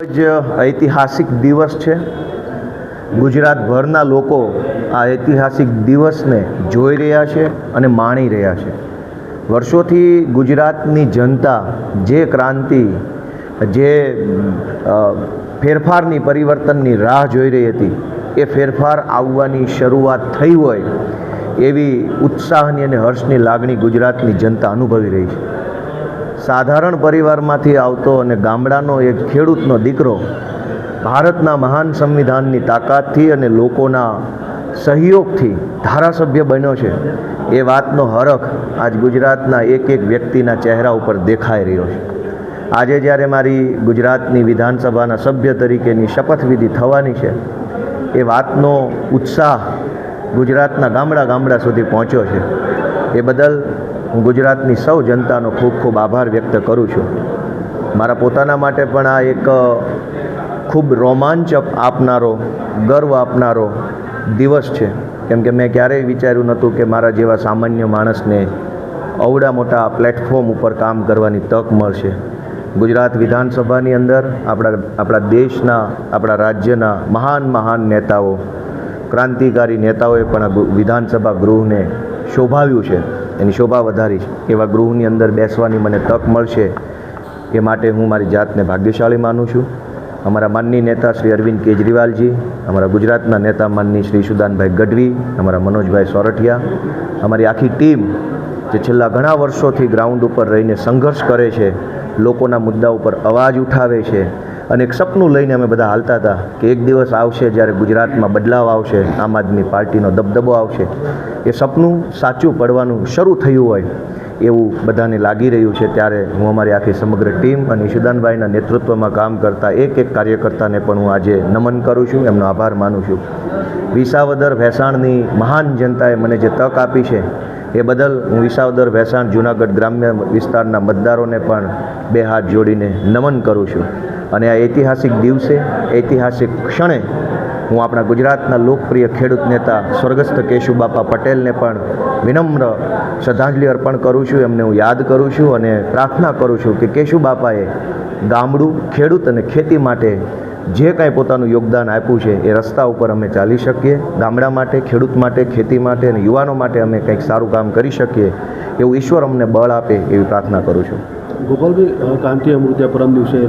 જ ઐતિહાસિક દિવસ છે। ગુજરાતભરના લોકો આ ઐતિહાસિક દિવસને જોઈ રહ્યા છે અને માણી રહ્યા છે। વર્ષોથી ગુજરાતની જનતા જે ક્રાંતિ, જે ફેરફારની, પરિવર્તનની રાહ જોઈ રહી હતી, એ ફેરફાર આવવાની શરૂઆત થઈ હોય એવી ઉત્સાહની અને હર્ષની લાગણી ગુજરાતની જનતા અનુભવી રહી છે। સાધારણ પરિવારમાંથી આવતો અને ગામડાનો એક ખેડૂતનો દીકરો ભારતના મહાન સંવિધાનની તાકાતથી અને લોકોના સહયોગથી ધારાસભ્ય બન્યો છે, એ વાતનો હરખ આજ ગુજરાતના એક એક વ્યક્તિના ચહેરા ઉપર દેખાઈ રહ્યો છે। આજે જ્યારે મારી ગુજરાતની વિધાનસભાના સભ્ય તરીકેની શપથવિધિ થવાની છે, એ વાતનો ઉત્સાહ ગુજરાતના ગામડા સુધી પહોંચ્યો છે। એ બદલ હું ગુજરાતની સૌ જનતાનો ખૂબ ખૂબ આભાર વ્યક્ત કરું છું। મારા પોતાના માટે પણ આ એક ખૂબ રોમાંચ આપનારો, ગર્વ આપનારો દિવસ છે, કેમ કે મેં ક્યારેય વિચાર્યું નહોતું કે મારા જેવા સામાન્ય માણસને અવડા મોટા પ્લેટફોર્મ ઉપર કામ કરવાની તક મળશે। ગુજરાત વિધાનસભાની અંદર આપણા દેશના, આપણા રાજ્યના મહાન નેતાઓ, ક્રાંતિકારી નેતાઓએ પણ આ વિધાનસભા ગૃહને શોભાવ્યું છે, એની શોભા વધારી છે। એવા ગૃહની અંદર બેસવાની મને તક મળશે, એ માટે હું મારી જાતને ભાગ્યશાળી માનું છું। અમારા માનનીય નેતા શ્રી અરવિંદ કેજરીવાલજી, અમારા ગુજરાતના નેતા માનનીય શ્રી ઈશુદાનભાઈ ગઢવી, અમારા મનોજભાઈ સોરઠિયા, અમારી આખી ટીમ જે છેલ્લા ઘણા વર્ષોથી ગ્રાઉન્ડ ઉપર રહીને સંઘર્ષ કરે છે, લોકોના મુદ્દા ઉપર અવાજ ઉઠાવે છે, અને એક સપનું લઈને અમે બધા હાલતા હતા કે એક દિવસ આવશે જ્યારે ગુજરાતમાં બદલાવ આવશે, આમ આદમી પાર્ટીનો દબદબો આવશે। એ સપનું સાચું પડવાનું શરૂ થયું હોય એવું બધાને લાગી રહ્યું છે। ત્યારે હું અમારી આખી સમગ્ર ટીમ અને ઈશુદાનભાઈના નેતૃત્વમાં કામ કરતા એક એક કાર્યકર્તાને પણ હું આજે નમન કરું છું, એમનો આભાર માનું છું। વિસાવદર ભેંસાણની મહાન જનતાએ મને જે તક આપી છે, એ બદલ હું વિસાવદર ભેંસાણ જૂનાગઢ ગ્રામ્ય વિસ્તારના મતદારોને પણ બે હાથ જોડીને નમન કરું છું। અને આ ઐતિહાસિક દિવસે, ઐતિહાસિક ક્ષણે હું આપણા ગુજરાતના લોકપ્રિય ખેડૂત નેતા સ્વર્ગસ્થ કેશુબાપા પટેલને પણ વિનમ્ર શ્રદ્ધાંજલિ અર્પણ કરું છું, એમને હું યાદ કરું છું અને પ્રાર્થના કરું છું કે કેશુબાપાએ ગામડું, ખેડૂત અને ખેતી માટે જે કાંઈ પોતાનું યોગદાન આપ્યું છે, એ રસ્તા ઉપર અમે ચાલી શકીએ। ગામડા માટે, ખેડૂત માટે, ખેતી માટે અને યુવાનો માટે અમે કંઈક સારું કામ કરી શકીએ, એવું ઈશ્વર અમને બળ આપે એવી પ્રાર્થના કરું છું। ગોપાલભાઈ, ક્રાંતિ અમૃત્યા પરમ દિવસે